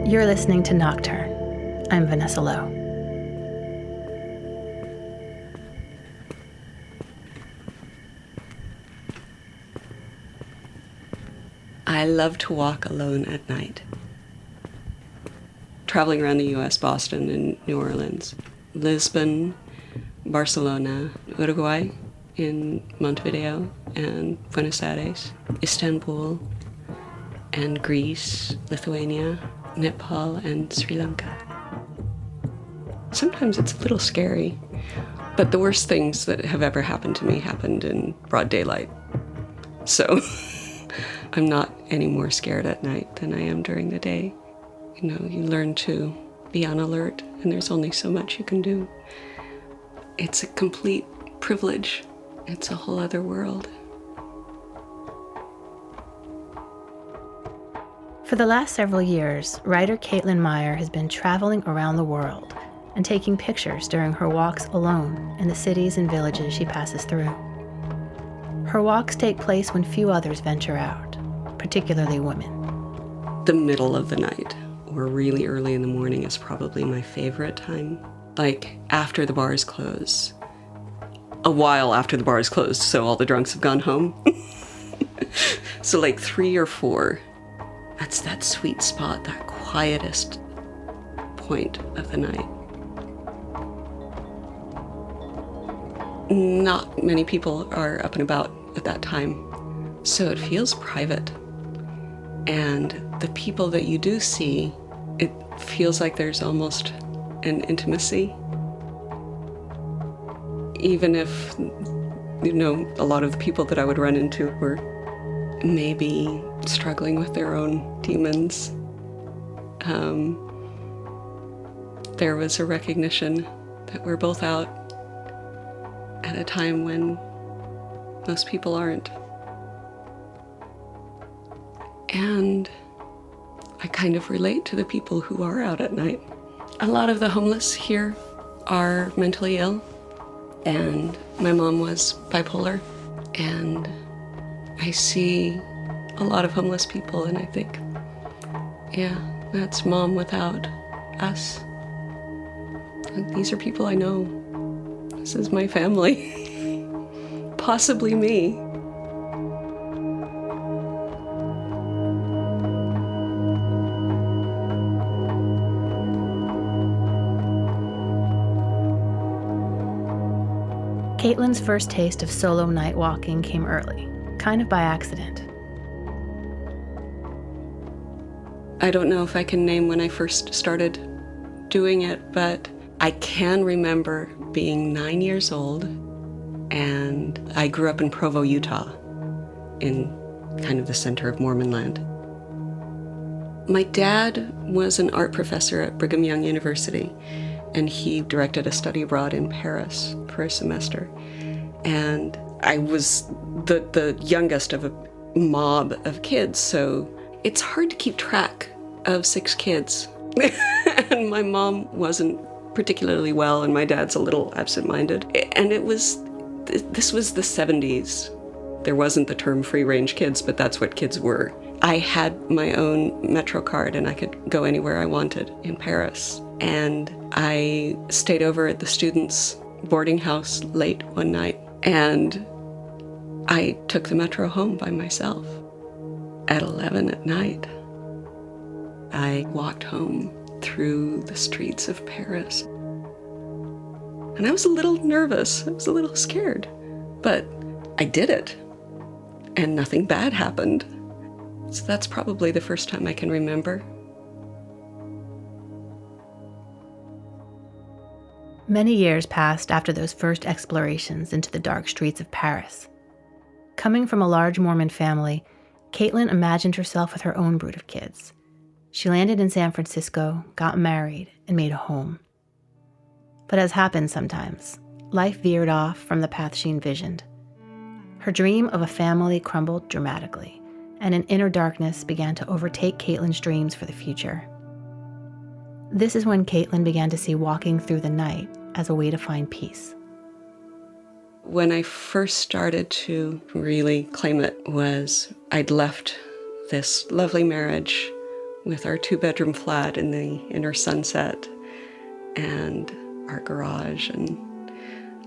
You're listening to Nocturne. I'm Vanessa Lowe. I love to walk alone at night. Traveling around the US, Boston and New Orleans, Lisbon, Barcelona, Uruguay, in Montevideo and Buenos Aires, Istanbul, and Greece, Lithuania, Nepal, and Sri Lanka. Sometimes it's a little scary, but the worst things that have ever happened to me happened in broad daylight. So I'm not any more scared at night than I am during the day. You know, you learn to be on alert, and there's only so much you can do. It's a complete privilege. It's a whole other world. For the last several years, writer Caitlin Meyer has been traveling around the world and taking pictures during her walks alone in the cities and villages she passes through. Her walks take place when few others venture out, particularly women. The middle of the night, or really early in the morning, is probably my favorite time. Like after the bars close. A while after the bars closed, so all the drunks have gone home. So like 3 or 4. That's that sweet spot, that quietest point of the night. Not many people are up and about at that time, so it feels private. And the people that you do see, it feels like there's almost an intimacy. Even if, you know, a lot of the people that I would run into were maybe struggling with their own demons, there was a recognition that we're both out at a time when most people aren't. And I kind of relate to the people who are out at night. A lot of the homeless here are mentally ill, and my mom was bipolar, and I see a lot of homeless people, and I think, yeah, that's Mom without us. And these are people I know. This is my family. Possibly me. Caitlin's first taste of solo night walking came early, kind of by accident. I don't know if I can name when I first started doing it, but I can remember being 9 years old, and I grew up in Provo, Utah, in kind of the center of Mormon land. My dad was an art professor at Brigham Young University, and he directed a study abroad in Paris for a semester. And I was the youngest of a mob of kids, so it's hard to keep track of 6 kids. And my mom wasn't particularly well, and my dad's a little absent-minded. And this was the 70s. There wasn't the term free-range kids, but that's what kids were. I had my own Metro card, and I could go anywhere I wanted in Paris. And I stayed over at the students' boarding house late one night, and I took the Metro home by myself at 11 at night. I walked home through the streets of Paris. And I was a little nervous. I was a little scared. But I did it. And nothing bad happened. So that's probably the first time I can remember. Many years passed after those first explorations into the dark streets of Paris. Coming from a large Mormon family, Caitlin imagined herself with her own brood of kids. She landed in San Francisco, got married, and made a home. But as happens sometimes, life veered off from the path she envisioned. Her dream of a family crumbled dramatically, and an inner darkness began to overtake Caitlin's dreams for the future. This is when Caitlin began to see walking through the night as a way to find peace. When I first started to really claim it was I'd left this lovely marriage with our 2-bedroom flat in the inner Sunset and our garage. And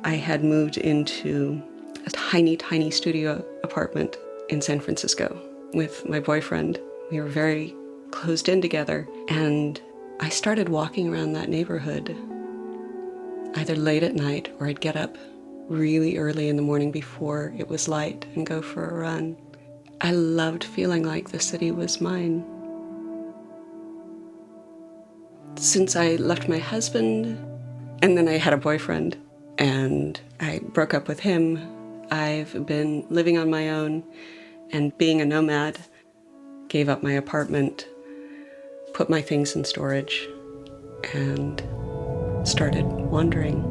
I had moved into a tiny, tiny studio apartment in San Francisco with my boyfriend. We were very closed in together, and I started walking around that neighborhood either late at night, or I'd get up really early in the morning before it was light and go for a run. I loved feeling like the city was mine. Since I left my husband, and then I had a boyfriend, and I broke up with him, I've been living on my own and being a nomad. Gave up my apartment, put my things in storage, and started wandering.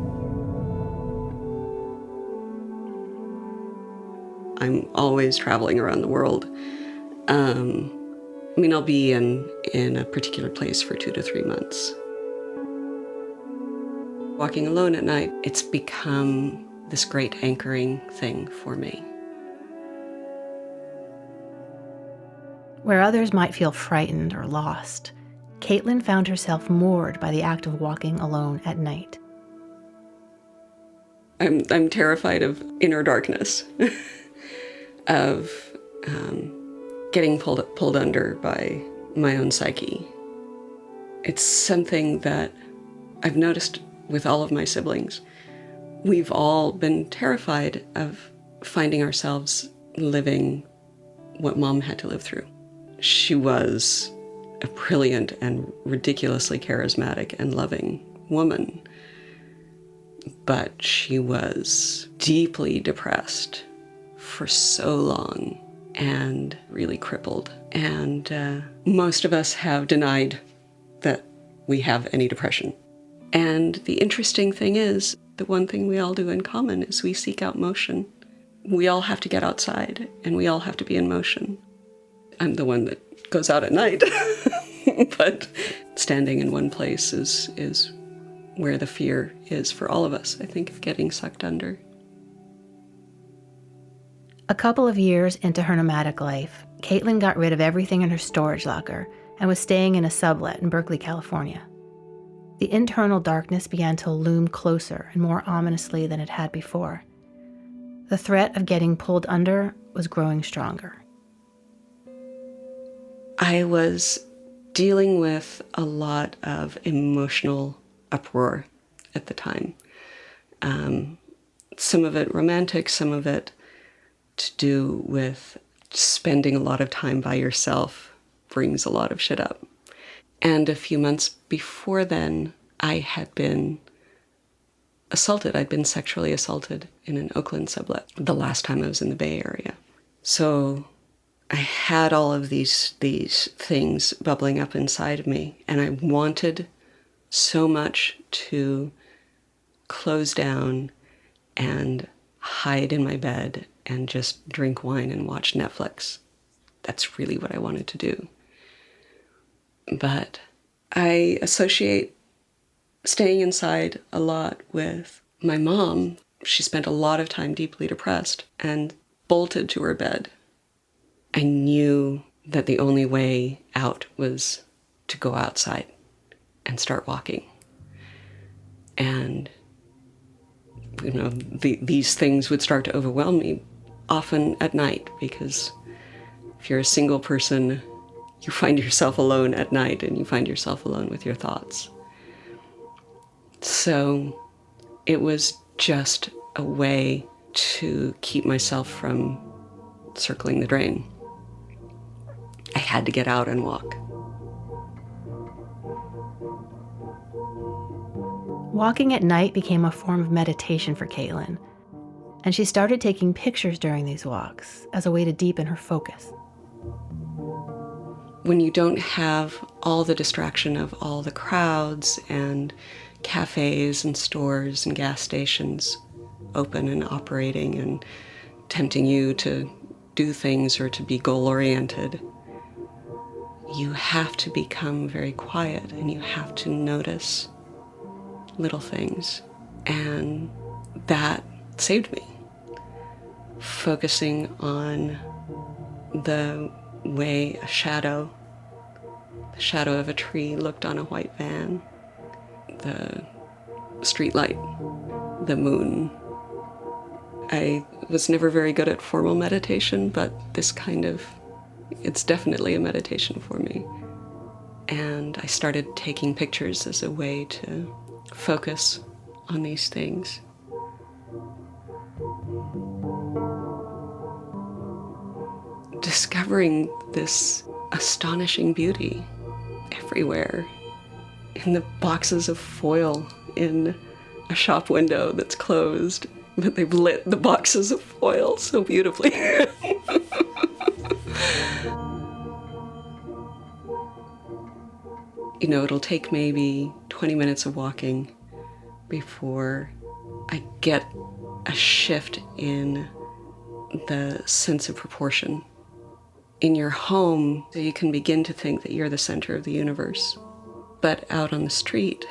I'm always traveling around the world. I'll be in a particular place for 2 to 3 months. Walking alone at night, it's become this great anchoring thing for me. Where others might feel frightened or lost, Caitlin found herself moored by the act of walking alone at night. I'm terrified of inner darkness, of getting pulled under by my own psyche. It's something that I've noticed with all of my siblings. We've all been terrified of finding ourselves living what Mom had to live through. She was a brilliant and ridiculously charismatic and loving woman, but she was deeply depressed for so long and really crippled. And most of us have denied that we have any depression. And the interesting thing is, the one thing we all do in common is we seek out motion. We all have to get outside, and we all have to be in motion. I'm the one that goes out at night, but standing in one place is where the fear is for all of us, I think, of getting sucked under. A couple of years into her nomadic life, Caitlin got rid of everything in her storage locker and was staying in a sublet in Berkeley, California. The internal darkness began to loom closer and more ominously than it had before. The threat of getting pulled under was growing stronger. I was dealing with a lot of emotional uproar at the time. Some of it romantic, some of it to do with spending a lot of time by yourself brings a lot of shit up. And a few months before then, I had been assaulted. I'd been sexually assaulted in an Oakland sublet the last time I was in the Bay Area. So I had all of these things bubbling up inside of me, and I wanted so much to close down and hide in my bed and just drink wine and watch Netflix. That's really what I wanted to do. But I associate staying inside a lot with my mom. She spent a lot of time deeply depressed and bolted to her bed. I knew that the only way out was to go outside and start walking. And, these things would start to overwhelm me, often at night, because if you're a single person, you find yourself alone at night and you find yourself alone with your thoughts. So it was just a way to keep myself from circling the drain. I had to get out and walk. Walking at night became a form of meditation for Caitlin, and she started taking pictures during these walks as a way to deepen her focus. When you don't have all the distraction of all the crowds and cafes and stores and gas stations open and operating and tempting you to do things or to be goal-oriented, you have to become very quiet and you have to notice little things. And that saved me. Focusing on the way a shadow The shadow of a tree looked on a white van. The streetlight, the moon. I was never very good at formal meditation, but it's definitely a meditation for me. And I started taking pictures as a way to focus on these things. Discovering this astonishing beauty everywhere, in the boxes of foil in a shop window that's closed, but they've lit the boxes of foil so beautifully. You know, it'll take maybe 20 minutes of walking before I get a shift in the sense of proportion. In your home, you can begin to think that you're the center of the universe. But out on the street,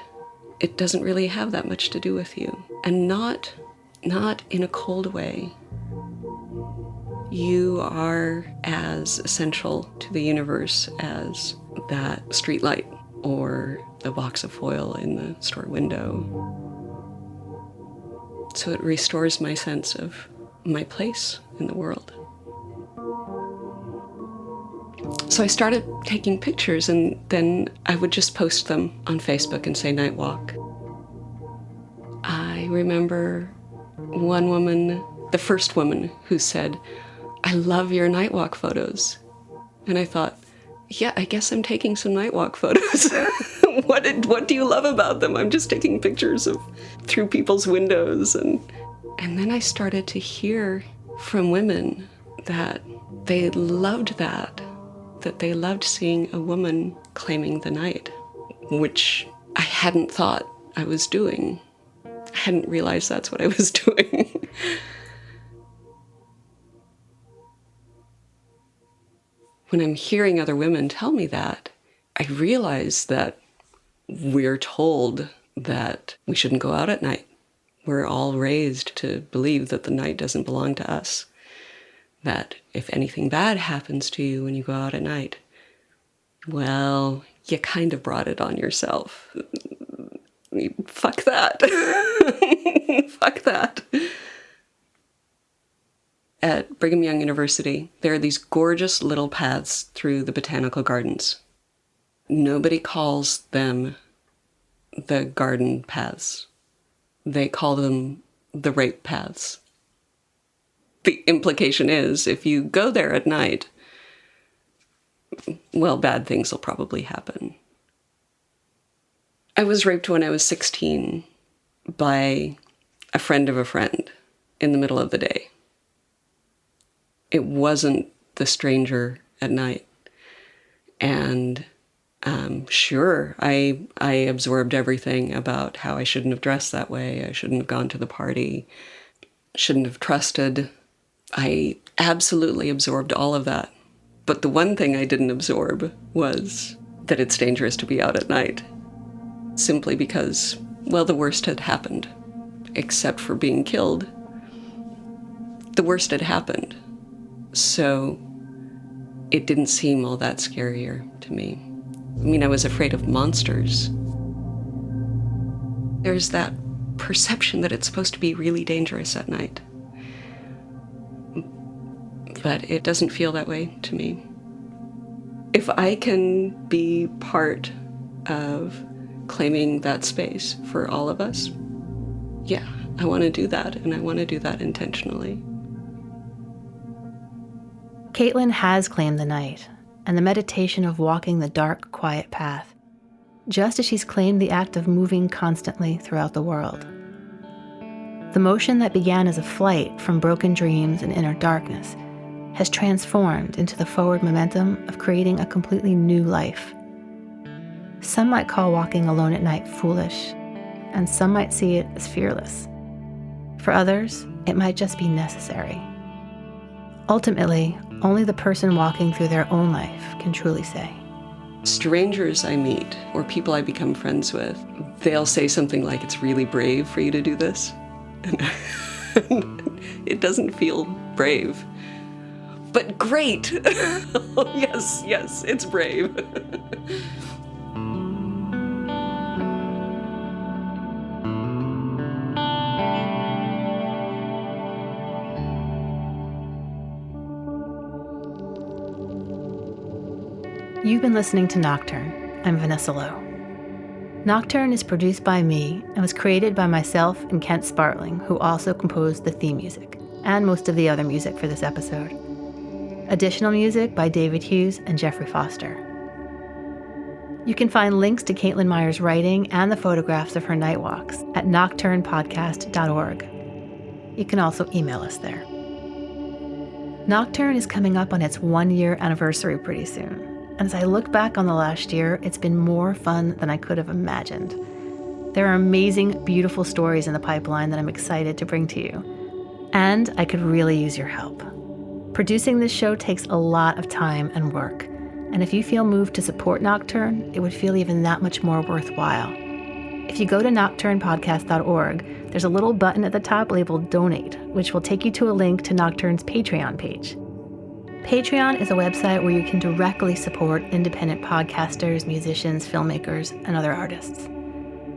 it doesn't really have that much to do with you. And not in a cold way. You are as essential to the universe as that streetlight or the box of foil in the store window. So it restores my sense of my place in the world. So I started taking pictures, and then I would just post them on Facebook and say night walk. I remember one woman, the first woman, who said, "I love your night walk photos." And I thought, yeah, I guess I'm taking some night walk photos. What do you love about them? I'm just taking pictures of through people's windows. And then I started to hear from women that they loved that they loved seeing a woman claiming the night, which I hadn't thought I was doing. I hadn't realized that's what I was doing. When I'm hearing other women tell me that, I realize that we're told that we shouldn't go out at night. We're all raised to believe that the night doesn't belong to us. That if anything bad happens to you when you go out at night, well, you kind of brought it on yourself. Fuck that. Fuck that. At Brigham Young University, there are these gorgeous little paths through the botanical gardens. Nobody calls them the garden paths. They call them the rape paths. The implication is, if you go there at night, well, bad things will probably happen. I was raped when I was 16 by a friend of a friend in the middle of the day. It wasn't the stranger at night. And sure, I absorbed everything about how I shouldn't have dressed that way. I shouldn't have gone to the party. Shouldn't have trusted. I absolutely absorbed all of that. But the one thing I didn't absorb was that it's dangerous to be out at night. Simply because, well, the worst had happened. Except for being killed, the worst had happened. So it didn't seem all that scarier to me. I mean, I was afraid of monsters. There's that perception that it's supposed to be really dangerous at night. But it doesn't feel that way to me. If I can be part of claiming that space for all of us, yeah, I want to do that, and I want to do that intentionally. Caitlin has claimed the night and the meditation of walking the dark, quiet path, just as she's claimed the act of moving constantly throughout the world. The motion that began as a flight from broken dreams and inner darkness has transformed into the forward momentum of creating a completely new life. Some might call walking alone at night foolish, and some might see it as fearless. For others, it might just be necessary. Ultimately, only the person walking through their own life can truly say. Strangers I meet, or people I become friends with, they'll say something like, "It's really brave for you to do this." And it doesn't feel brave. but great. Yes, it's brave. You've been listening to Nocturne. I'm Vanessa Lowe. Nocturne is produced by me and was created by myself and Kent Spartling, who also composed the theme music and most of the other music for this episode. Additional music by David Hughes and Jeffrey Foster. You can find links to Caitlin Meyer's writing and the photographs of her night walks at nocturnepodcast.org. You can also email us there. Nocturne is coming up on its 1-year anniversary pretty soon. And as I look back on the last year, it's been more fun than I could have imagined. There are amazing, beautiful stories in the pipeline that I'm excited to bring to you. And I could really use your help. Producing this show takes a lot of time and work. And if you feel moved to support Nocturne, it would feel even that much more worthwhile. If you go to nocturnepodcast.org, there's a little button at the top labeled Donate, which will take you to a link to Nocturne's Patreon page. Patreon is a website where you can directly support independent podcasters, musicians, filmmakers, and other artists.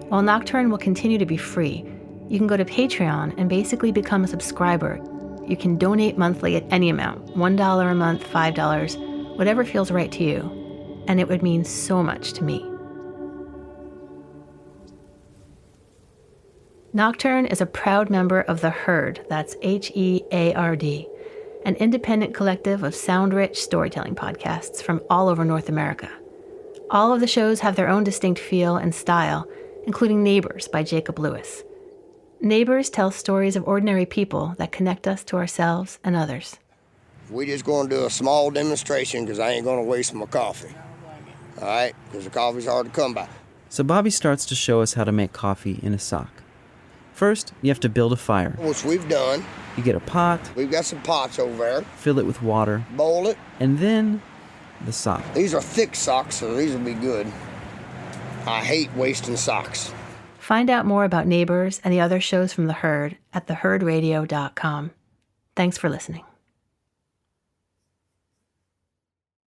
While Nocturne will continue to be free, you can go to Patreon and basically become a subscriber. You can donate monthly at any amount, $1 a month, $5, whatever feels right to you, and it would mean so much to me. Nocturne is a proud member of The Herd, that's HEARD, an independent collective of sound-rich storytelling podcasts from all over North America. All of the shows have their own distinct feel and style, including Neighbors by Jacob Lewis. Neighbors tells stories of ordinary people that connect us to ourselves and others. We just going to do a small demonstration because I ain't going to waste my coffee. All right? Because the coffee's hard to come by. So Bobby starts to show us how to make coffee in a sock. First, you have to build a fire. Which we've done. You get a pot. We've got some pots over there. Fill it with water. Boil it. And then the sock. These are thick socks, so these will be good. I hate wasting socks. Find out more about Neighbors and the other shows from The Herd at theherdradio.com. Thanks for listening.